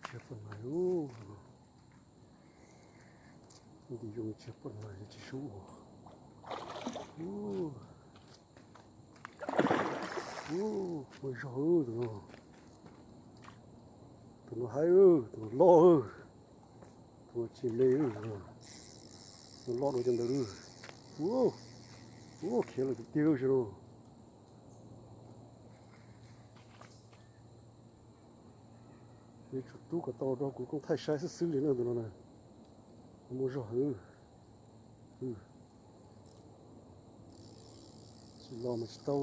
chia phần này đi dùng chia phần này chỉ số ôi trời ơi tụi nó hay tụi nó lo tụi nó chìm lê tụi nó lo đồ chân đời kia là tiêu chứ đâu cái chút tu cái tàu đó cũng thay sai xử lý nữa tụi nó này mua rõ chỉ lo mà tàu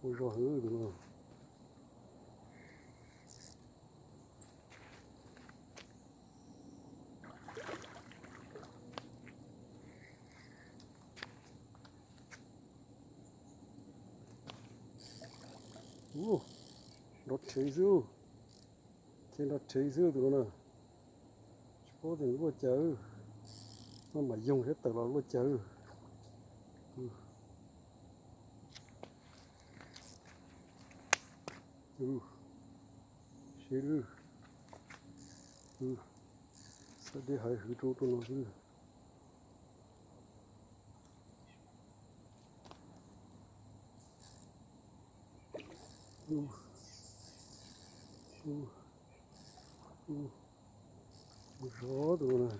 mua rõ tụi nó nó cháy dưa trên nó cháy dưa tụi nó có thể nó chờ nó mà dùng hết tờ nó chờ xí sao để hai hữu trâu tụi nó chứ rõ tụi này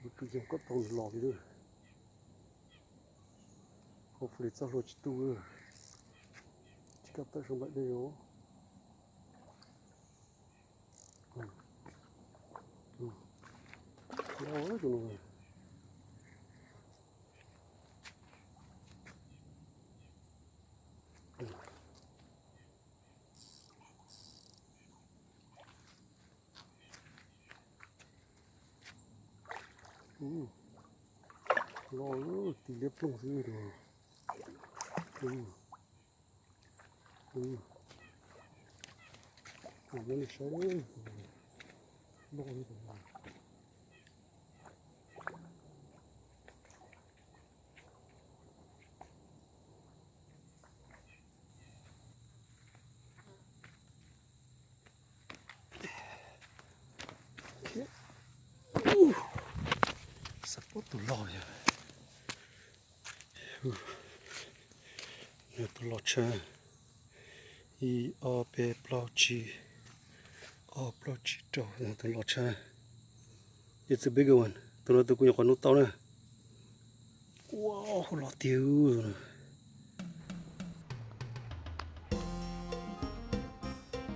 một cái gì có tàu lò gì nữa hopefully sao rồi tu chỉ có tới xong lại đây đó đó tụi này lo thì liếp lông dư rồi nó đi sấy lo đi rồi tụi lò vậy tụi lò chơi i o b plau chi trâu tụi lò chơi it's a bigger one tụi nó tụi cũng còn nút tao nè wow lò tiêu rồi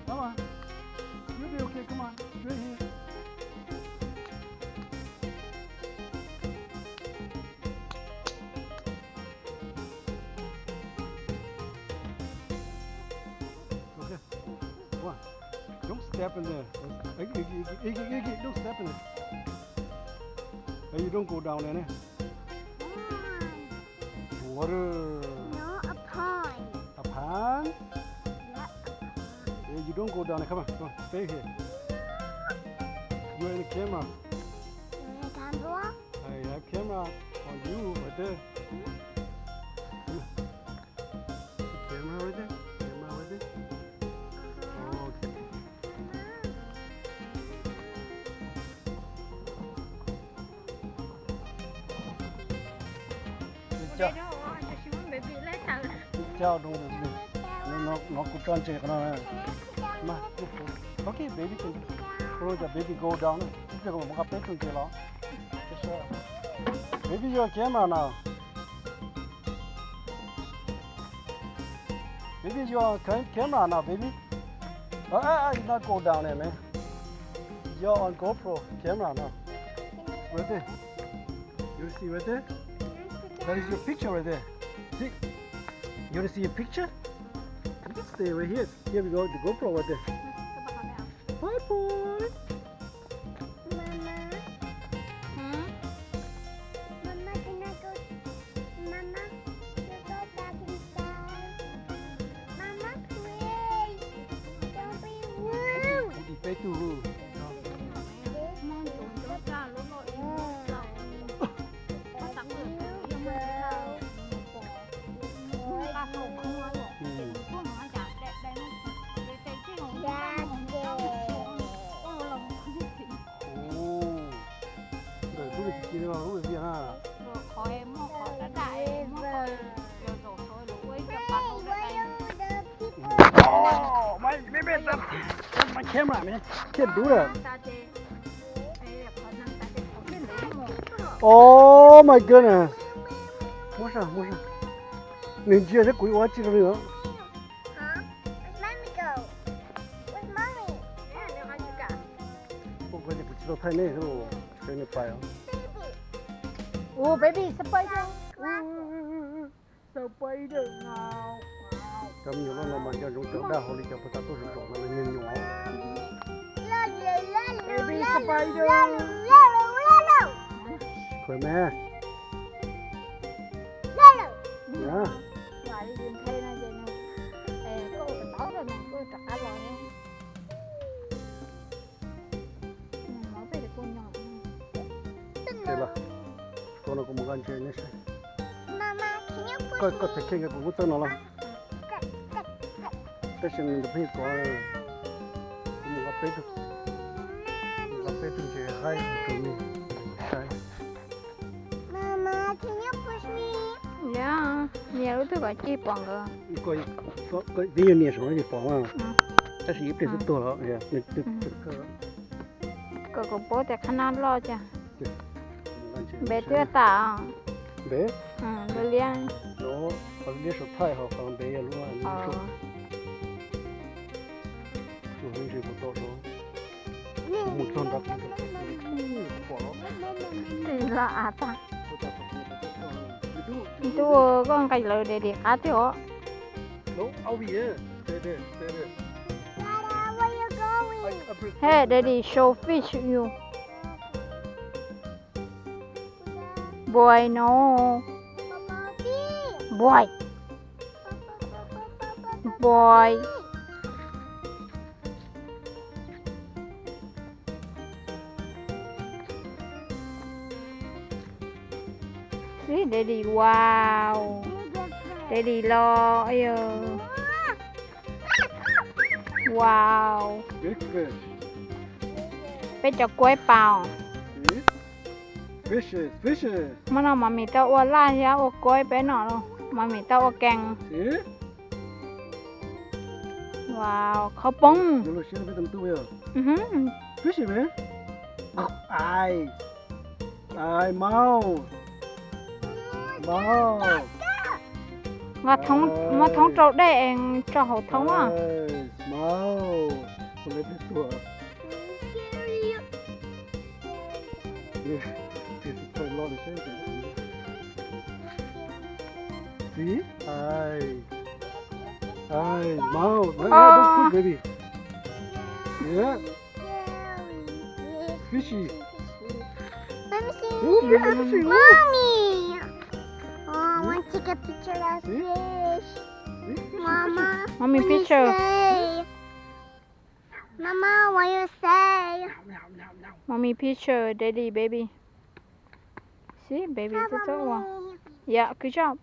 come on you'll be okay come on right here Don't step in there. Iggy, don't step in it. Hey, you don't go down in it. Water. No, a pond. A pond? Yeah, a pond. Hey, you don't go down there. Come on, stay here. You're in the camera. You want a camera? I have camera on you right there. Camera right there. Camera right there. Okay. Chào đúng rồi nó cũng tròn trề nó này mà okay baby can rồi the baby go down cái một cái pet cái đó baby your camera now baby your camera now baby you not go down there man you're on GoPro camera now right there you see right there that is your picture right there see you want to see a picture? Stay right here. Here we go, the GoPro right there. Bye boy. Mama. Huh? Mama, can I go? Mama, you go back inside. Mama, please. Don't be rude. Đi bé tu. Đi vào lúc gì ha? Rồi khó em mà khó đã đại em mà rồi rồi thôi lũ ấy cho bạn hậu đã đây. Oh, my baby, that's my camera, man. Can't do that. Oh my goodness. Mua sao? Nên chia rất quý quá chi nữa. Huh? Where's mommy go? Where's mommy? Không có gì phải cho thay này thôi. Cái này phải không? Oh baby spider. Spider nào. Trong nhiều lúc mà cho chúng ta đau hồi cho chúng ta tôi sẽ bỏ nó lên nhỏ. Baby spider. Khỏe mẹ. Dạ. Ngoài đi tìm thay này vậy nè. Có cái táo rồi nè, có cái trả rồi nè. Nói về con nhỏ. Thế là con nó cũng một con chơi nữa. Mama, can you push Có thể khen cái cũng tốt nó là. Tất nhiên mình phải có một cái bếp được. Một cái bếp được chơi hay tụi mình. Mama, can you push me? Dạ, nhiều lúc tôi gọi chi bằng rồi. Có đi nhiều số thì bỏ vào. Ta chỉ biết sựตัวแล้วเนี่ยก็โป๊แต่ขนาดรอจ้ะเบตัวตา bé เลี้ยง nó còn biết số thay họ còn bé luôn à chủ nhân chỉ một tổ số một con đặc bỏ thì là à ta tôi con cái lời để cá chỗ nó ao gì á đây Dada, where you going? hey daddy show fish you boy no boy boy see daddy wow daddy lo ayo wow big fish ไปจับกล้วยเปล่า fishes มันเอามามีเต้าอ้วนล่าใช่ไหมอ้วนกล้วยไปหน่อยลูกมามีเต้าอ้วนแกง see ว้าวข้าวปุ้ง nó là xem cái tầm tuổi à อือหือ fishy man ai mau มาท้องโจได้เองเจ้าหัวท้องอ่ะ mau con lấy cái tuổi thì phải lo được xem see ai mau don't put baby yeah fishy Let me see. Ooh, let me see. Mommy. Oh, I want to take a picture of See? fish. See? Mama. Mommy what you picture. say? Mama, what you say? Mommy picture daddy baby see baby Cover it's all one me. yeah good job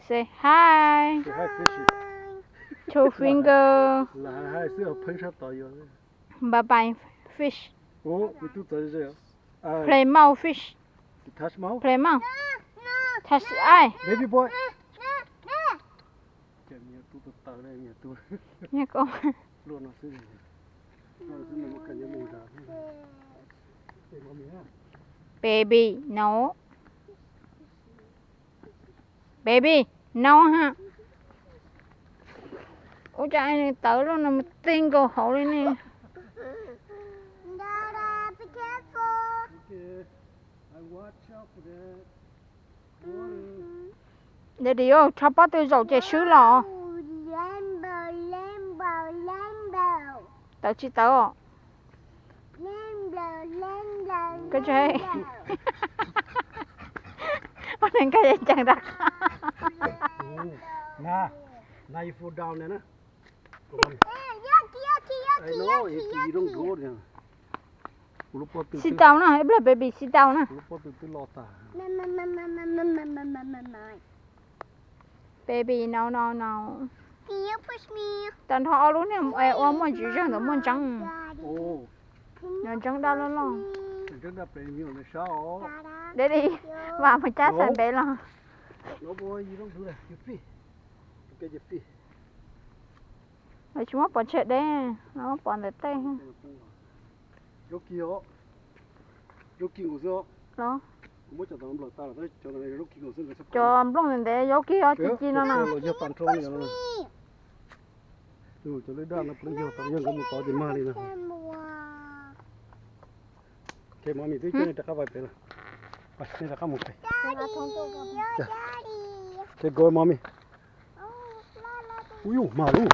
say hi Say hi fishy two finger là hai sữa phun sát tỏi vô bye bye fish ô bị tụt tới rồi play mouth fish touch mouth play mouth No. touch eye baby boy No. cái nhà tụt tới đây nhà tụt nha con luôn nó xí nó xí mình cần những mùi ra để có miếng baby no baby no ha ôi trời này tới luôn là một tiên cầu hộ lên nè Dada, be careful. okay I watch out for that water để đi ô cho bác tôi dầu chạy sứ lò Lambo. tao chỉ tao Lambo. cái chơi anh em cái gì chẳng đặt na now you fall down there na I know you don't go there lúc đó từ sit down nè em là baby sit down nè lúc đó từ lo tả baby no Can you push me? tao thọ luôn nè em ôm mà chỉ rằng tao muốn trắng ô nó trắng đau lắm lo cái cái đập này nhiều là sao? Để đi vào phải trả sản bé là. No boy, you don't do that. You pee. Okay, you pee. Rồi chúng nó bỏ chuyện đấy, nó bỏ để tay. Yoki ho. Yoki ngủ sao? Đó. Mỗi chỗ tao làm ta là tới chỗ này Yoki ngủ sao? Cho lúc này để vô kia chi nó nào. Rồi giờ tàn trôn này nó. Rồi chỗ lấy đàn nó lấy giờ tao giờ có một tao gì mà đi nè. Okay, mommy, tôi chơi này chắc phải nè. Bắt này là một cái. Okay, go mommy. Ui, mà luôn.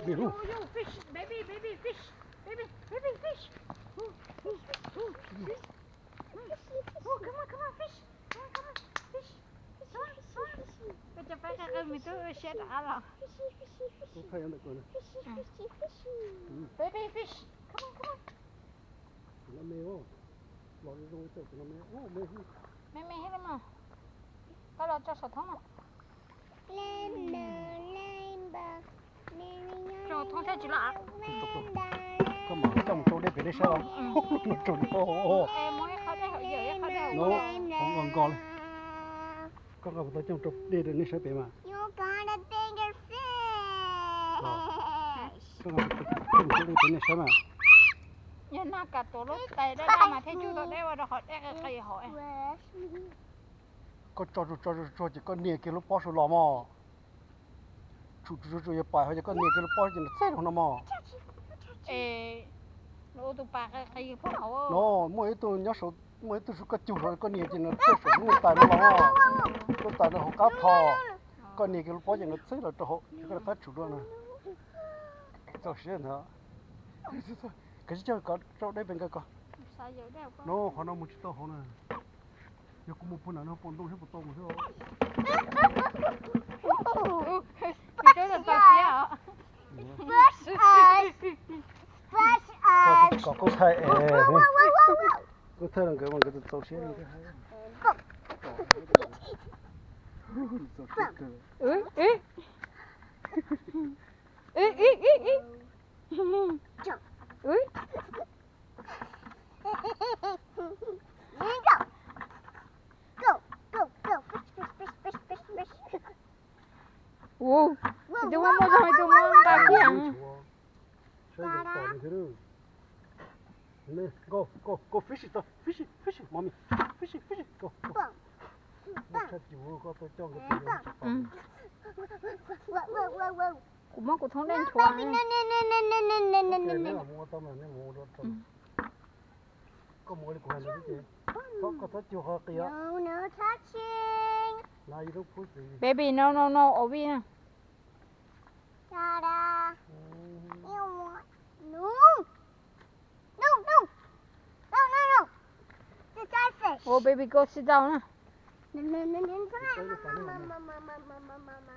Đi luôn. Fish, baby fish. Baby fish. Oh, come on, fish. Come on, fish. Bây giờ phải cái mình tôi sẽ đã rồi. Thấy ăn được rồi nè. Baby fish. Come on. Nó mèo. Bỏ đi rồi tới nó mèo. Ô, mèo. Mẹ hết rồi mà. Có lo cho sọt thông không? Cho thông theo chỉ là. Có mà trong chỗ đây phải đi sao? Chỗ đó. Em mới khó đây, giờ khó đây. Nó không còn con gặp tôi trong chỗ đi được đi sao bé mà. You got a bigger fish. Con gặp tôi trong chỗ đi được sao mà. Nhưng mà cả tổ lúc tay đây mà thấy chú tôi đây vào họ đây cái hỏi. Có cho chỉ con nia kia lúc bỏ số lò mò. Chú bài hay con nia kia lúc bỏ chỉ nó chết không nó mò. Nó tụ bạc cái phố hậu. Nó mỗi tôi nhớ số mỗi tôi số cái chủ rồi con nia chỉ nó chết số người tài nó mò. Con tài nó học cá thò. Con nia kia lúc bỏ chỉ nó chết là cho họ cái là phát chủ luôn nè. Cho xuyên hả? Cái gì có chỗ đây bên cái con. Nó họ nó một chút to họ nè. Giờ cũng một phần nó còn đông hết một tông rồi. Cái là tao xía hả? Có cô thay cô thay là cái mà cái tàu xía như thế hay. Wow, itu mau tak kia. Go fish it, mommy, fish it, go. Cũng có thằng đen chua. Có mua được quần gì chứ? Có tất chiều họ kìa. No touching. Now you don't push me. Baby, no, Obi nè. Ta-da. You want? No. The starfish. Oh, baby, go sit down nè. No. Mama.